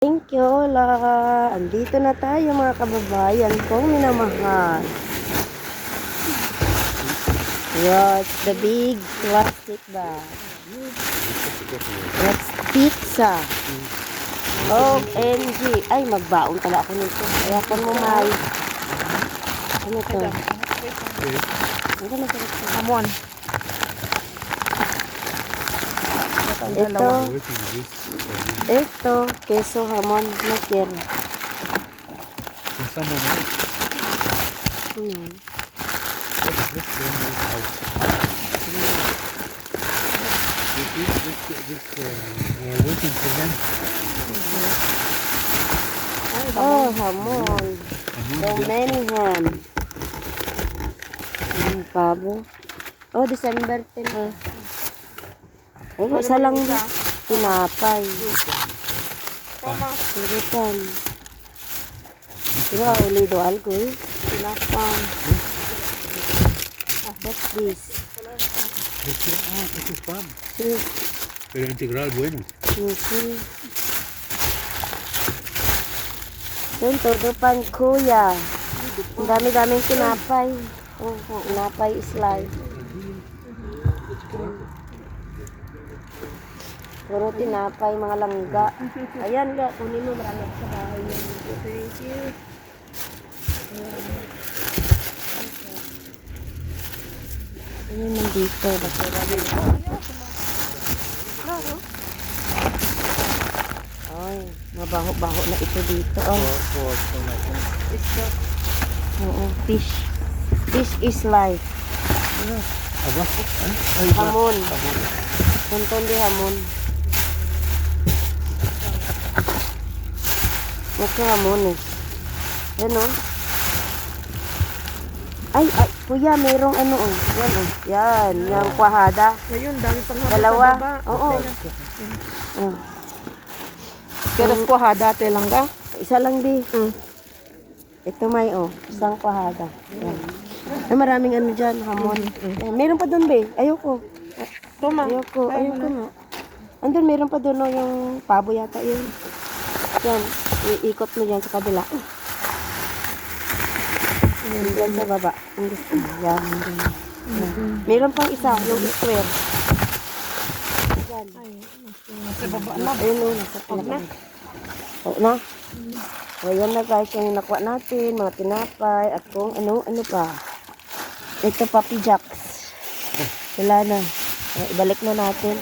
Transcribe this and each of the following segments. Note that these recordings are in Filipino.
Thank you, Lola. Andito na tayo mga kababayan kong minamahal. What's the big plastic bag? That's pizza. OMG. Ay, magbaon pala ako nito. Kaya kan mo, May. Ano to? Ano na ito? Hamon. Ito, queso hamon na kir. Oh, hamon. So many ham. Pabo. Oh, December 10. Ay, isa lang tinapay. Siripan. Diba, ulido algo eh. Tinapay. What's this? Este es pan, Sí. pero integral bueno. Sí. Yun, todo pan kuya. Ang dami-daming tinapay. Oh, tinapay is life. Puro tinapay, mga langga. Ayan nga, kunin mo, marami sa bahay. Thank you. Ayan nandito. Basura dito. Ay, mabaho-baho na ito dito. Oh. Oo, fish. Fish is life. Aba, Hamon. Montón de hamon. Ito hamon eh. Yan o. Ay, kuya, mayroong ano oh. Yan oh. Yan, yung kwahada. Ayun, dami pang hamon Dalawa. sa baba. Oo. Oh. Pero ko hada lang ka? Isa lang di. Ito may oh. Isang kwahada. Yan. Ay, maraming ano dyan, hamon. Yan. Meron pa doon be. Ayoko. Tuma. Ayoko nga. Andun, meron pa doon oh, yung pabo yata yun. Yan, iikot mo dyan sa kabila. Yan sa baba. Yan. Meron pang isa, yung square. Yan. Sa baba na. Ayun o, nasa pinaka. Oo na. O yan na guys, yung nakuha natin, mga tinapay, at kung ano pa. Ito Papi Jacks. Wala na. Ibalik na natin.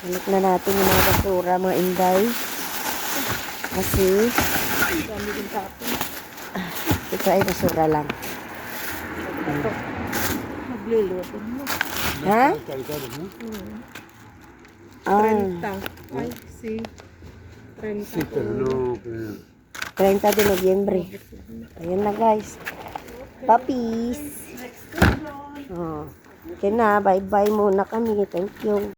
Ibalik na natin yung mga basura, mga inday. Kasi ito ay basura lang. Magluluto mo. Ha? Ah, 30. Ay, si 30. Sí, pero no. 30 de Nobyembre. Ayan na guys. Puppies. Oh. Okay na, bye-bye muna kami. Thank you.